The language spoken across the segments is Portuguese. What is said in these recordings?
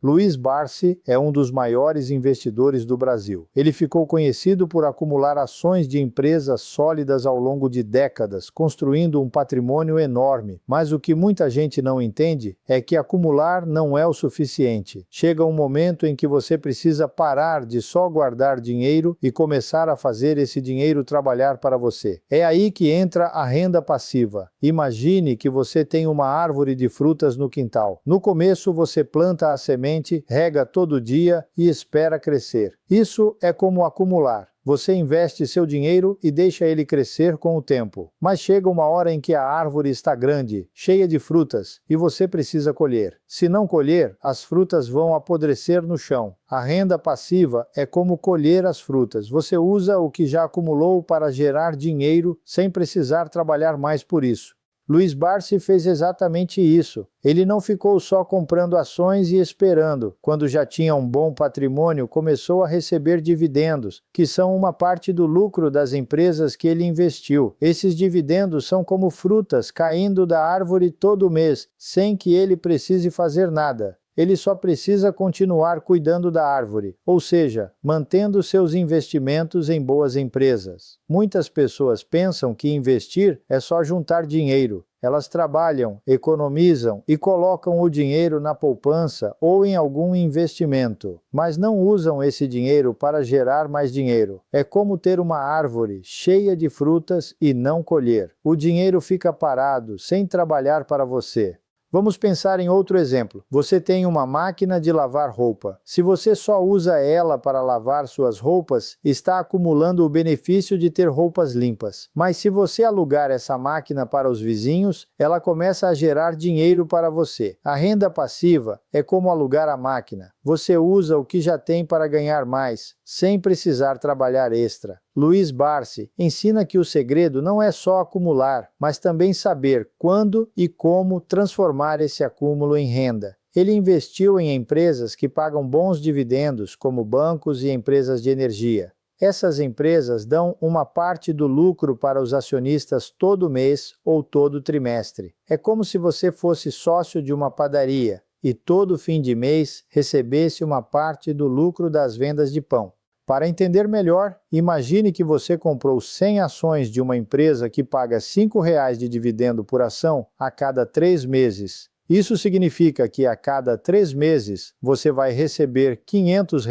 Luiz Barsi é um dos maiores investidores do Brasil. Ele ficou conhecido por acumular ações de empresas sólidas ao longo de décadas, construindo um patrimônio enorme. Mas o que muita gente não entende é que acumular não é o suficiente. Chega um momento em que você precisa parar de só guardar dinheiro e começar a fazer esse dinheiro trabalhar para você. É aí que entra a renda passiva. Imagine que você tem uma árvore de frutas no quintal. No começo você planta a semente, rega todo dia e espera crescer. Isso é como acumular. Você investe seu dinheiro e deixa ele crescer com o tempo. Mas chega uma hora em que a árvore está grande, cheia de frutas, e você precisa colher. Se não colher, as frutas vão apodrecer no chão. A renda passiva é como colher as frutas. Você usa o que já acumulou para gerar dinheiro sem precisar trabalhar mais por isso. Luiz Barsi fez exatamente isso. Ele não ficou só comprando ações e esperando. Quando já tinha um bom patrimônio, começou a receber dividendos, que são uma parte do lucro das empresas que ele investiu. Esses dividendos são como frutas caindo da árvore todo mês, sem que ele precise fazer nada. Ele só precisa continuar cuidando da árvore, ou seja, mantendo seus investimentos em boas empresas. Muitas pessoas pensam que investir é só juntar dinheiro. Elas trabalham, economizam e colocam o dinheiro na poupança ou em algum investimento, mas não usam esse dinheiro para gerar mais dinheiro. É como ter uma árvore cheia de frutas e não colher. O dinheiro fica parado, sem trabalhar para você. Vamos pensar em outro exemplo. Você tem uma máquina de lavar roupa. Se você só usa ela para lavar suas roupas, está acumulando o benefício de ter roupas limpas. Mas se você alugar essa máquina para os vizinhos, ela começa a gerar dinheiro para você. A renda passiva é como alugar a máquina. Você usa o que já tem para ganhar mais, sem precisar trabalhar extra. Luiz Barsi ensina que o segredo não é só acumular, mas também saber quando e como transformar esse acúmulo em renda. Ele investiu em empresas que pagam bons dividendos, como bancos e empresas de energia. Essas empresas dão uma parte do lucro para os acionistas todo mês ou todo trimestre. É como se você fosse sócio de uma padaria e todo fim de mês recebesse uma parte do lucro das vendas de pão. Para entender melhor, imagine que você comprou 100 ações de uma empresa que paga R$ 5,00 de dividendo por ação a cada 3 meses. Isso significa que a cada 3 meses você vai receber R$ 500,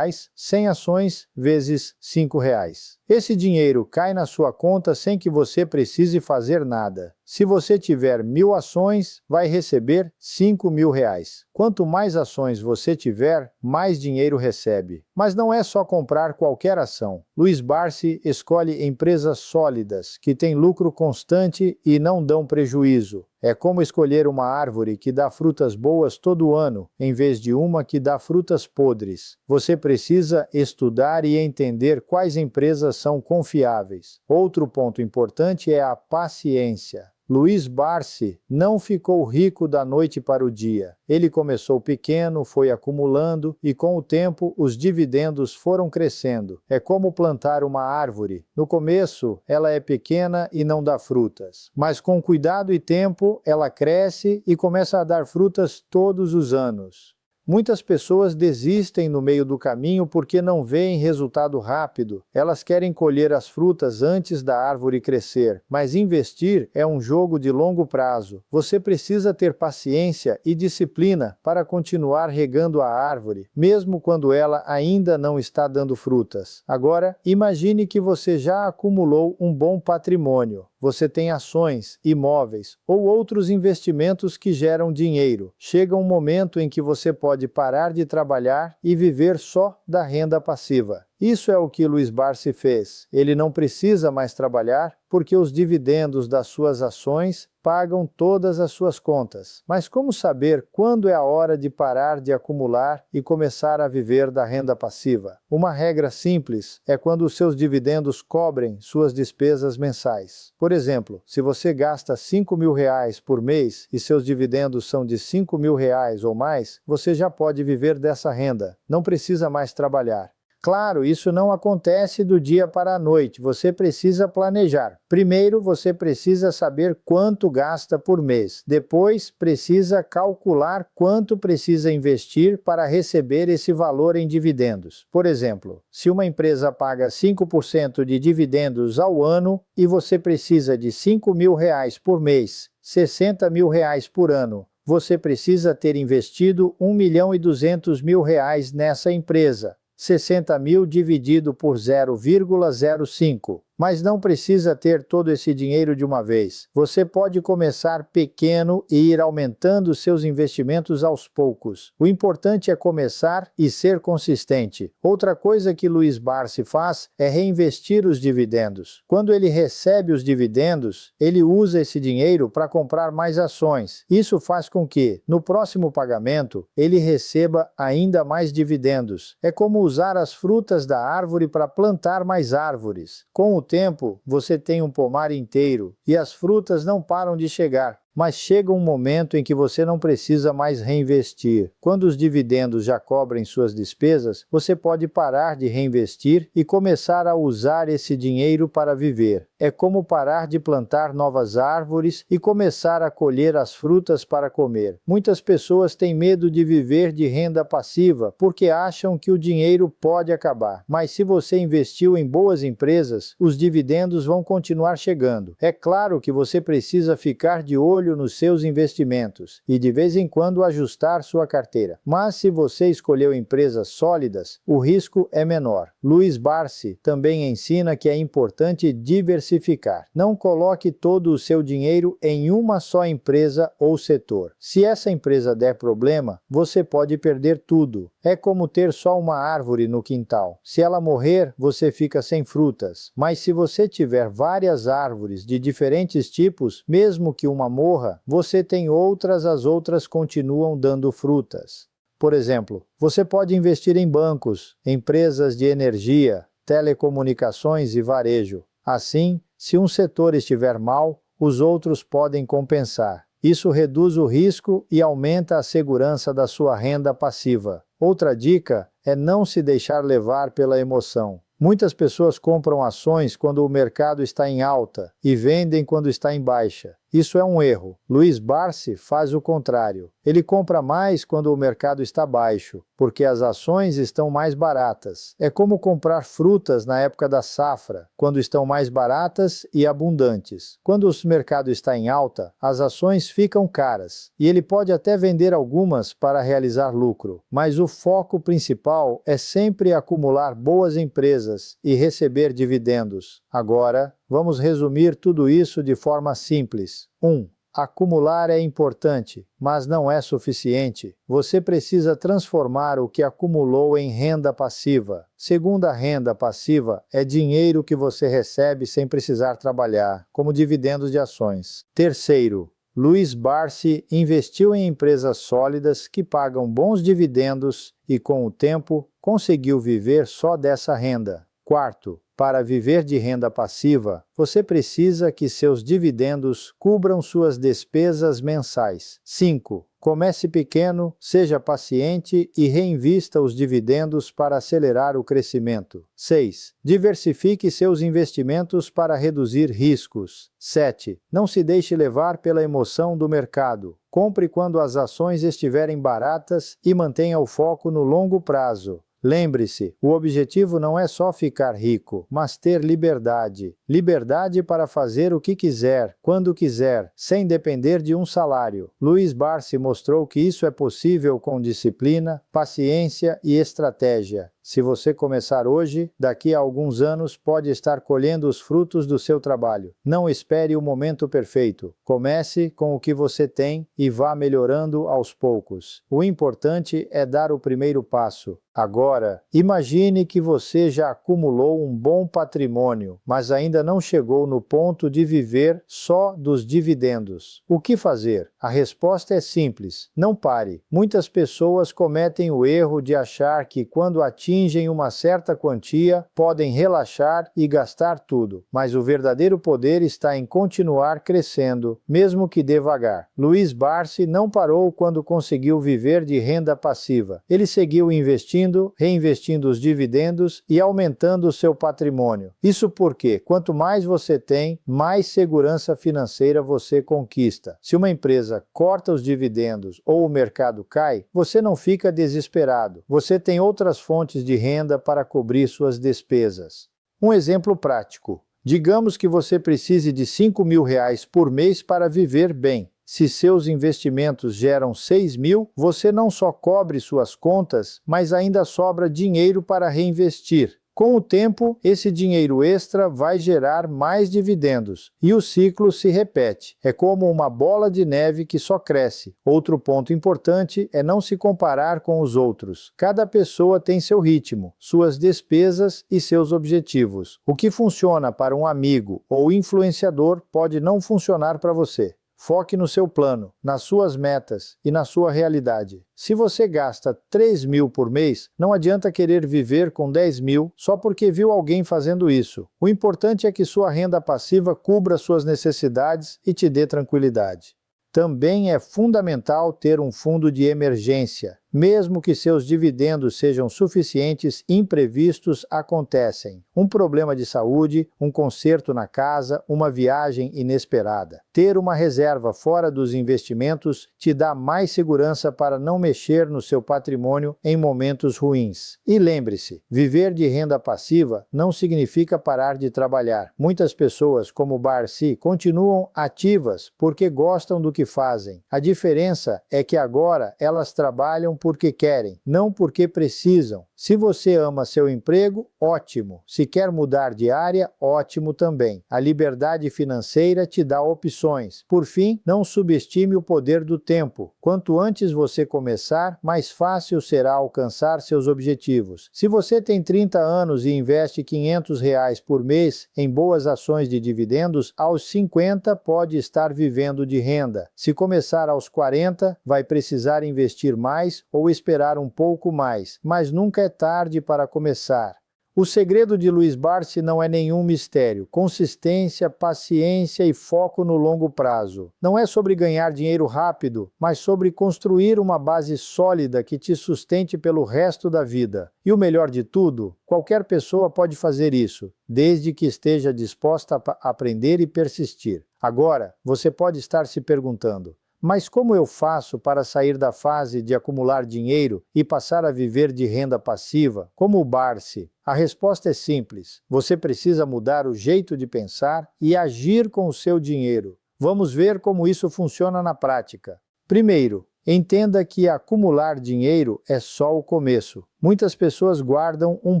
100 ações vezes R$ 5,00. Esse dinheiro cai na sua conta sem que você precise fazer nada. Se você tiver 1.000 ações, vai receber R$ 5.000. Quanto mais ações você tiver, mais dinheiro recebe. Mas não é só comprar qualquer ação. Luiz Barsi escolhe empresas sólidas, que têm lucro constante e não dão prejuízo. É como escolher uma árvore que dá frutas boas todo ano, em vez de uma que dá frutas podres. Você precisa estudar e entender quais empresas são confiáveis. Outro ponto importante é a paciência. Luiz Barsi não ficou rico da noite para o dia. Ele começou pequeno, foi acumulando e com o tempo os dividendos foram crescendo. É como plantar uma árvore. No começo, ela é pequena e não dá frutas. Mas com cuidado e tempo, ela cresce e começa a dar frutas todos os anos. Muitas pessoas desistem no meio do caminho porque não veem resultado rápido. Elas querem colher as frutas antes da árvore crescer. Mas investir é um jogo de longo prazo. Você precisa ter paciência e disciplina para continuar regando a árvore, mesmo quando ela ainda não está dando frutas. Agora, imagine que você já acumulou um bom patrimônio. Você tem ações, imóveis ou outros investimentos que geram dinheiro. Chega um momento em que você pode parar de trabalhar e viver só da renda passiva. Isso é o que Luiz Barsi fez. Ele não precisa mais trabalhar porque os dividendos das suas ações pagam todas as suas contas. Mas como saber quando é a hora de parar de acumular e começar a viver da renda passiva? Uma regra simples é quando os seus dividendos cobrem suas despesas mensais. Por exemplo, se você gasta R$ 5.000 por mês e seus dividendos são de R$ 5.000 ou mais, você já pode viver dessa renda. Não precisa mais trabalhar. Claro, isso não acontece do dia para a noite, você precisa planejar. Primeiro, você precisa saber quanto gasta por mês. Depois, precisa calcular quanto precisa investir para receber esse valor em dividendos. Por exemplo, se uma empresa paga 5% de dividendos ao ano e você precisa de R$ 5.000 por mês, R$ 60.000 por ano, você precisa ter investido R$ 1.200.000 nessa empresa. 60.000 dividido por 0,05. Mas não precisa ter todo esse dinheiro de uma vez. Você pode começar pequeno e ir aumentando seus investimentos aos poucos. O importante é começar e ser consistente. Outra coisa que Luiz Barsi faz é reinvestir os dividendos. Quando ele recebe os dividendos, ele usa esse dinheiro para comprar mais ações. Isso faz com que, no próximo pagamento, ele receba ainda mais dividendos. É como usar as frutas da árvore para plantar mais árvores. Com o tempo, você tem um pomar inteiro e as frutas não param de chegar. Mas chega um momento em que você não precisa mais reinvestir. Quando os dividendos já cobrem suas despesas, você pode parar de reinvestir e começar a usar esse dinheiro para viver. É como parar de plantar novas árvores e começar a colher as frutas para comer. Muitas pessoas têm medo de viver de renda passiva porque acham que o dinheiro pode acabar. Mas se você investiu em boas empresas, os dividendos vão continuar chegando. É claro que você precisa ficar de olho nos seus investimentos e de vez em quando ajustar sua carteira. Mas se você escolheu empresas sólidas, o risco é menor. Luiz Barsi também ensina que é importante diversificar. Não coloque todo o seu dinheiro em uma só empresa ou setor. Se essa empresa der problema, você pode perder tudo. É como ter só uma árvore no quintal. Se ela morrer, você fica sem frutas. Mas se você tiver várias árvores de diferentes tipos, mesmo que uma morra, você tem outras, as outras continuam dando frutas. Por exemplo, você pode investir em bancos, empresas de energia, telecomunicações e varejo. Assim, se um setor estiver mal, os outros podem compensar. Isso reduz o risco e aumenta a segurança da sua renda passiva. Outra dica é não se deixar levar pela emoção. Muitas pessoas compram ações quando o mercado está em alta e vendem quando está em baixa. Isso é um erro. Luiz Barsi faz o contrário. Ele compra mais quando o mercado está baixo, porque as ações estão mais baratas. É como comprar frutas na época da safra, quando estão mais baratas e abundantes. Quando o mercado está em alta, as ações ficam caras, e ele pode até vender algumas para realizar lucro. Mas o foco principal é sempre acumular boas empresas e receber dividendos. Agora, vamos resumir tudo isso de forma simples. 1. Acumular é importante, mas não é suficiente. Você precisa transformar o que acumulou em renda passiva. Segunda renda passiva é dinheiro que você recebe sem precisar trabalhar, como dividendos de ações. Terceiro, Luiz Barsi investiu em empresas sólidas que pagam bons dividendos e, com o tempo, conseguiu viver só dessa renda. Quarto, para viver de renda passiva, você precisa que seus dividendos cubram suas despesas mensais. 5. Comece pequeno, seja paciente e reinvista os dividendos para acelerar o crescimento. 6. Diversifique seus investimentos para reduzir riscos. 7. Não se deixe levar pela emoção do mercado. Compre quando as ações estiverem baratas e mantenha o foco no longo prazo. Lembre-se, o objetivo não é só ficar rico, mas ter liberdade. Liberdade para fazer o que quiser, quando quiser, sem depender de um salário. Luiz Barsi mostrou que isso é possível com disciplina, paciência e estratégia. Se você começar hoje, daqui a alguns anos pode estar colhendo os frutos do seu trabalho. Não espere o momento perfeito. Comece com o que você tem e vá melhorando aos poucos. O importante é dar o primeiro passo. Agora, imagine que você já acumulou um bom patrimônio, mas ainda não chegou no ponto de viver só dos dividendos. O que fazer? A resposta é simples. Não pare. Muitas pessoas cometem o erro de achar que quando atingem atingem uma certa quantia, podem relaxar e gastar tudo, mas o verdadeiro poder está em continuar crescendo, mesmo que devagar. Luiz Barsi não parou quando conseguiu viver de renda passiva. Ele seguiu investindo, reinvestindo os dividendos e aumentando o seu patrimônio. Isso porque, quanto mais você tem, mais segurança financeira você conquista. Se uma empresa corta os dividendos ou o mercado cai, você não fica desesperado. Você tem outras fontes de renda para cobrir suas despesas. Um exemplo prático. Digamos que você precise de R$ 5.000 por mês para viver bem. Se seus investimentos geram 6.000, você não só cobre suas contas, mas ainda sobra dinheiro para reinvestir. Com o tempo, esse dinheiro extra vai gerar mais dividendos e o ciclo se repete. É como uma bola de neve que só cresce. Outro ponto importante é não se comparar com os outros. Cada pessoa tem seu ritmo, suas despesas e seus objetivos. O que funciona para um amigo ou influenciador pode não funcionar para você. Foque no seu plano, nas suas metas e na sua realidade. Se você gasta 3.000 por mês, não adianta querer viver com 10.000 só porque viu alguém fazendo isso. O importante é que sua renda passiva cubra suas necessidades e te dê tranquilidade. Também é fundamental ter um fundo de emergência. Mesmo que seus dividendos sejam suficientes, imprevistos acontecem. Um problema de saúde, um conserto na casa, uma viagem inesperada. Ter uma reserva fora dos investimentos te dá mais segurança para não mexer no seu patrimônio em momentos ruins. E lembre-se, viver de renda passiva não significa parar de trabalhar. Muitas pessoas, como Barsi, continuam ativas porque gostam do que fazem. A diferença é que agora elas trabalham porque querem, não porque precisam. Se você ama seu emprego, ótimo. Se quer mudar de área, ótimo também. A liberdade financeira te dá opções. Por fim, não subestime o poder do tempo. Quanto antes você começar, mais fácil será alcançar seus objetivos. Se você tem 30 anos e investe R$ 500 por mês em boas ações de dividendos, aos 50 pode estar vivendo de renda. Se começar aos 40, vai precisar investir mais ou esperar um pouco mais, mas nunca é tarde para começar. O segredo de Luiz Barsi não é nenhum mistério. Consistência, paciência e foco no longo prazo. Não é sobre ganhar dinheiro rápido, mas sobre construir uma base sólida que te sustente pelo resto da vida. E o melhor de tudo, qualquer pessoa pode fazer isso, desde que esteja disposta a aprender e persistir. Agora, você pode estar se perguntando: mas como eu faço para sair da fase de acumular dinheiro e passar a viver de renda passiva, como o Barsi? A resposta é simples. Você precisa mudar o jeito de pensar e agir com o seu dinheiro. Vamos ver como isso funciona na prática. Primeiro, entenda que acumular dinheiro é só o começo. Muitas pessoas guardam um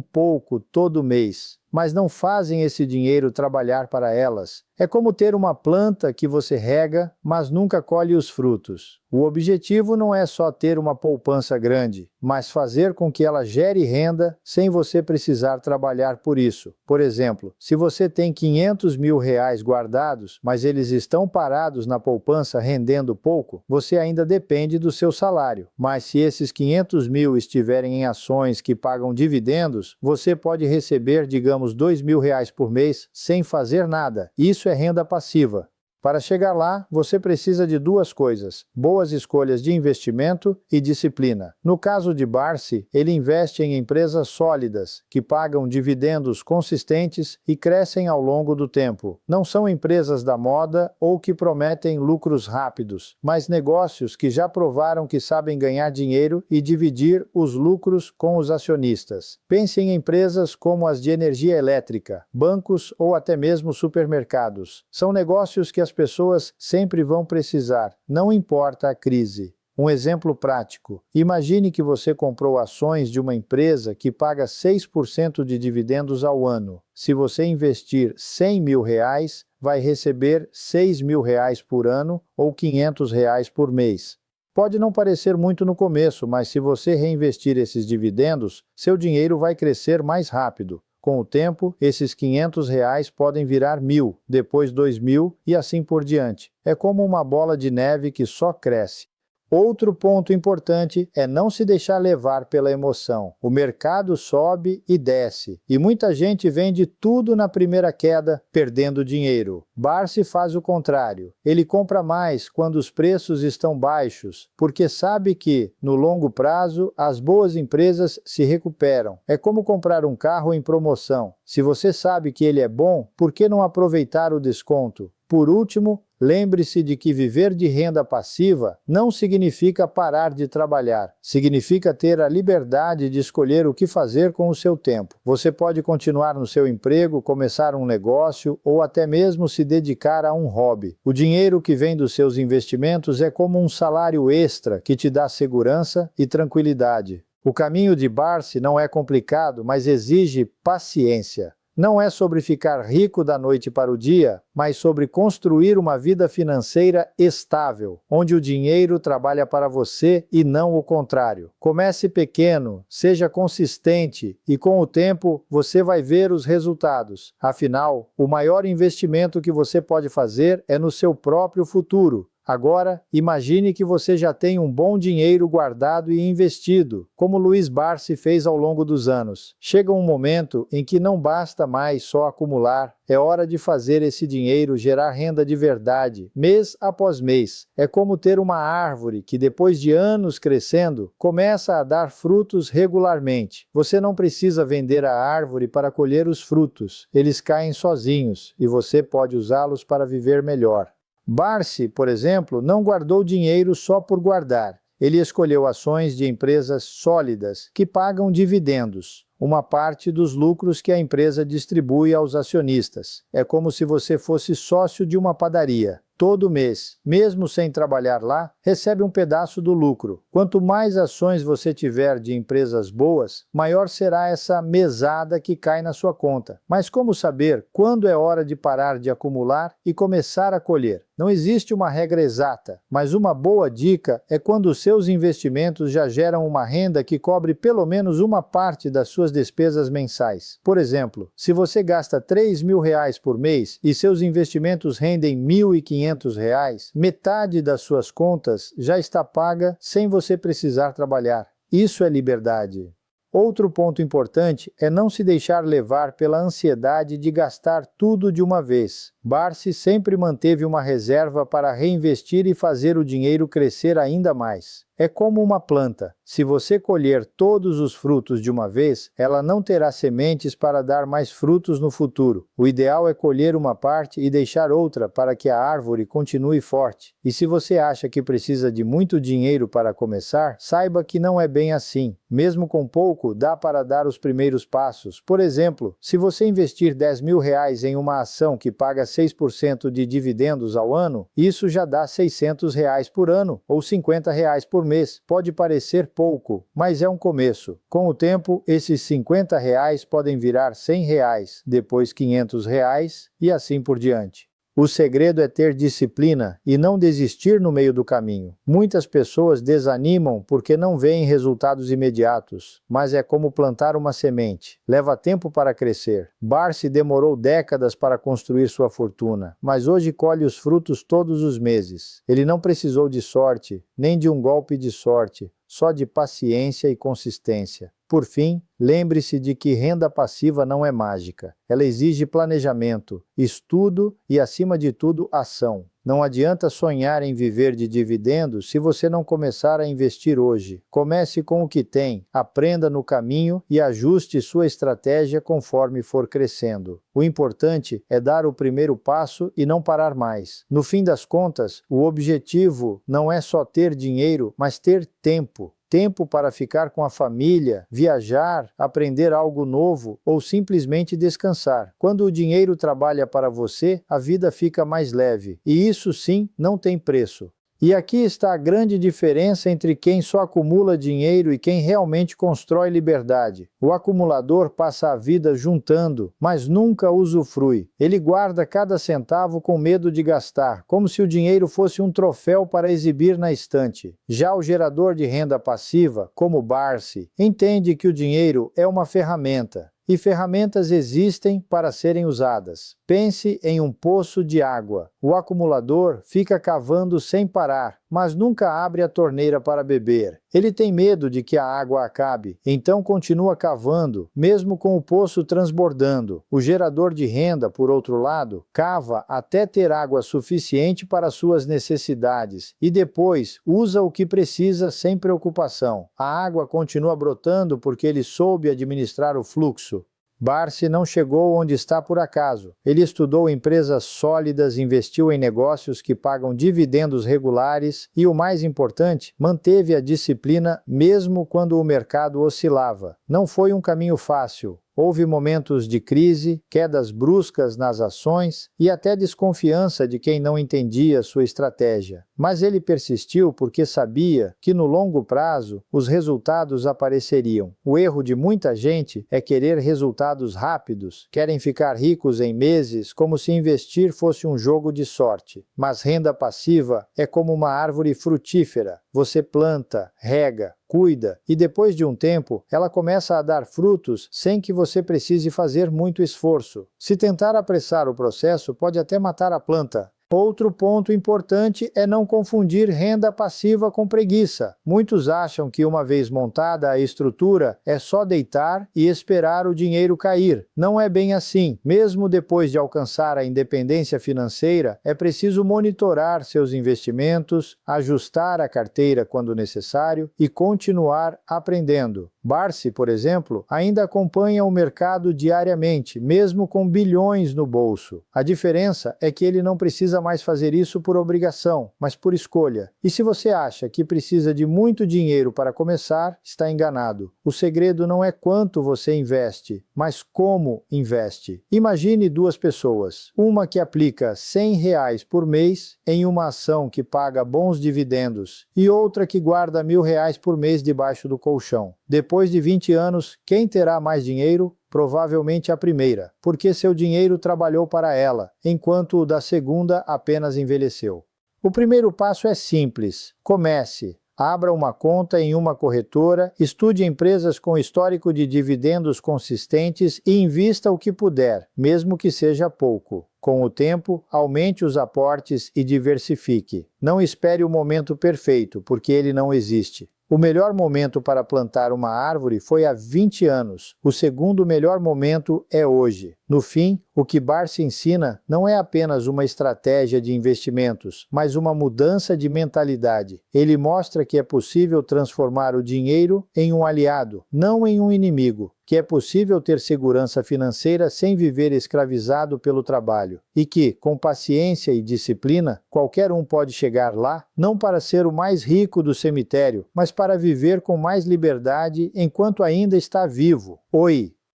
pouco todo mês, mas não fazem esse dinheiro trabalhar para elas. É como ter uma planta que você rega, mas nunca colhe os frutos. O objetivo não é só ter uma poupança grande, mas fazer com que ela gere renda sem você precisar trabalhar por isso. Por exemplo, se você tem R$ 500.000 guardados, mas eles estão parados na poupança rendendo pouco, você ainda depende do seu salário. Mas se esses 500.000 estiverem em ações que pagam dividendos, você pode receber, digamos, R$ 2.000 por mês sem fazer nada. Isso é renda passiva. Para chegar lá, você precisa de duas coisas: boas escolhas de investimento e disciplina. No caso de Barsi, ele investe em empresas sólidas, que pagam dividendos consistentes e crescem ao longo do tempo. Não são empresas da moda ou que prometem lucros rápidos, mas negócios que já provaram que sabem ganhar dinheiro e dividir os lucros com os acionistas. Pense em empresas como as de energia elétrica, bancos ou até mesmo supermercados. São negócios que as pessoas sempre vão precisar, não importa a crise. Um exemplo prático: imagine que você comprou ações de uma empresa que paga 6% de dividendos ao ano. Se você investir R$ 100.000, vai receber R$ 6.000 por ano ou R$ 500 por mês. Pode não parecer muito no começo, mas se você reinvestir esses dividendos, seu dinheiro vai crescer mais rápido. Com o tempo, esses R$ 500 podem virar 1.000, depois 2.000 e assim por diante. É como uma bola de neve que só cresce. Outro ponto importante é não se deixar levar pela emoção. O mercado sobe e desce, e muita gente vende tudo na primeira queda, perdendo dinheiro. Barsi faz o contrário. Ele compra mais quando os preços estão baixos, porque sabe que, no longo prazo, as boas empresas se recuperam. É como comprar um carro em promoção. Se você sabe que ele é bom, por que não aproveitar o desconto? Por último, lembre-se de que viver de renda passiva não significa parar de trabalhar. Significa ter a liberdade de escolher o que fazer com o seu tempo. Você pode continuar no seu emprego, começar um negócio ou até mesmo se dedicar a um hobby. O dinheiro que vem dos seus investimentos é como um salário extra que te dá segurança e tranquilidade. O caminho de Barsi não é complicado, mas exige paciência. Não é sobre ficar rico da noite para o dia, mas sobre construir uma vida financeira estável, onde o dinheiro trabalha para você e não o contrário. Comece pequeno, seja consistente e com o tempo você vai ver os resultados. Afinal, o maior investimento que você pode fazer é no seu próprio futuro. Agora, imagine que você já tem um bom dinheiro guardado e investido, como Luiz Barsi fez ao longo dos anos. Chega um momento em que não basta mais só acumular, é hora de fazer esse dinheiro gerar renda de verdade, mês após mês. É como ter uma árvore que, depois de anos crescendo, começa a dar frutos regularmente. Você não precisa vender a árvore para colher os frutos, eles caem sozinhos e você pode usá-los para viver melhor. Barsi, por exemplo, não guardou dinheiro só por guardar. Ele escolheu ações de empresas sólidas que pagam dividendos, uma parte dos lucros que a empresa distribui aos acionistas. É como se você fosse sócio de uma padaria. Todo mês, mesmo sem trabalhar lá, recebe um pedaço do lucro. Quanto mais ações você tiver de empresas boas, maior será essa mesada que cai na sua conta. Mas como saber quando é hora de parar de acumular e começar a colher? Não existe uma regra exata, mas uma boa dica é quando os seus investimentos já geram uma renda que cobre pelo menos uma parte das suas despesas mensais. Por exemplo, se você gasta R$3.000 por mês e seus investimentos rendem R$1.500, metade das suas contas já está paga sem você precisar trabalhar. Isso é liberdade. Outro ponto importante é não se deixar levar pela ansiedade de gastar tudo de uma vez. Barsi sempre manteve uma reserva para reinvestir e fazer o dinheiro crescer ainda mais. É como uma planta. Se você colher todos os frutos de uma vez, ela não terá sementes para dar mais frutos no futuro. O ideal é colher uma parte e deixar outra para que a árvore continue forte. E se você acha que precisa de muito dinheiro para começar, saiba que não é bem assim. Mesmo com pouco, dá para dar os primeiros passos. Por exemplo, se você investir R$10.000 em uma ação que paga 6% de dividendos ao ano, isso já dá R$600 por ano, ou R$50 por mês. Pode parecer pouco, mas é um começo. Com o tempo, esses R$50 podem virar R$100, depois R$500 e assim por diante. O segredo é ter disciplina e não desistir no meio do caminho. Muitas pessoas desanimam porque não veem resultados imediatos, mas é como plantar uma semente. Leva tempo para crescer. Barsi demorou décadas para construir sua fortuna, mas hoje colhe os frutos todos os meses. Ele não precisou de sorte, nem de um golpe de sorte, só de paciência e consistência. Por fim, lembre-se de que renda passiva não é mágica. Ela exige planejamento, estudo e, acima de tudo, ação. Não adianta sonhar em viver de dividendos se você não começar a investir hoje. Comece com o que tem, aprenda no caminho e ajuste sua estratégia conforme for crescendo. O importante é dar o primeiro passo e não parar mais. No fim das contas, o objetivo não é só ter dinheiro, mas ter tempo. Tempo para ficar com a família, viajar, aprender algo novo ou simplesmente descansar. Quando o dinheiro trabalha para você, a vida fica mais leve. E isso sim não tem preço. E aqui está a grande diferença entre quem só acumula dinheiro e quem realmente constrói liberdade. O acumulador passa a vida juntando, mas nunca usufrui. Ele guarda cada centavo com medo de gastar, como se o dinheiro fosse um troféu para exibir na estante. Já o gerador de renda passiva, como Barsi, entende que o dinheiro é uma ferramenta. E ferramentas existem para serem usadas. Pense em um poço de água. O acumulador fica cavando sem parar, mas nunca abre a torneira para beber. Ele tem medo de que a água acabe, então continua cavando, mesmo com o poço transbordando. O gerador de renda, por outro lado, cava até ter água suficiente para suas necessidades e depois usa o que precisa sem preocupação. A água continua brotando porque ele soube administrar o fluxo. Barsi não chegou onde está por acaso. Ele estudou empresas sólidas, investiu em negócios que pagam dividendos regulares e, o mais importante, manteve a disciplina mesmo quando o mercado oscilava. Não foi um caminho fácil. Houve momentos de crise, quedas bruscas nas ações e até desconfiança de quem não entendia sua estratégia. Mas ele persistiu porque sabia que no longo prazo os resultados apareceriam. O erro de muita gente é querer resultados rápidos. Querem ficar ricos em meses como se investir fosse um jogo de sorte. Mas renda passiva é como uma árvore frutífera. Você planta, rega, cuida e depois de um tempo ela começa a dar frutos sem que você precise fazer muito esforço. Se tentar apressar o processo, pode até matar a planta. Outro ponto importante é não confundir renda passiva com preguiça. Muitos acham que uma vez montada a estrutura, é só deitar e esperar o dinheiro cair. Não é bem assim. Mesmo depois de alcançar a independência financeira, é preciso monitorar seus investimentos, ajustar a carteira quando necessário e continuar aprendendo. Barsi, por exemplo, ainda acompanha o mercado diariamente, mesmo com bilhões no bolso. A diferença é que ele não precisa mais fazer isso por obrigação, mas por escolha. E se você acha que precisa de muito dinheiro para começar, está enganado. O segredo não é quanto você investe, mas como investe. Imagine duas pessoas, uma que aplica R$100 por mês em uma ação que paga bons dividendos e outra que guarda R$1.000 por mês debaixo do colchão. Depois de 20 anos, quem terá mais dinheiro? Provavelmente a primeira, porque seu dinheiro trabalhou para ela, enquanto o da segunda apenas envelheceu. O primeiro passo é simples. Comece. Abra uma conta em uma corretora, estude empresas com histórico de dividendos consistentes e invista o que puder, mesmo que seja pouco. Com o tempo, aumente os aportes e diversifique. Não espere o momento perfeito, porque ele não existe. O melhor momento para plantar uma árvore foi há 20 anos. O segundo melhor momento é hoje. No fim, o que Barsi ensina não é apenas uma estratégia de investimentos, mas uma mudança de mentalidade. Ele mostra que é possível transformar o dinheiro em um aliado, não em um inimigo. Que é possível ter segurança financeira sem viver escravizado pelo trabalho, e que, com paciência e disciplina, qualquer um pode chegar lá, não para ser o mais rico do cemitério, mas para viver com mais liberdade enquanto ainda está vivo. Oi!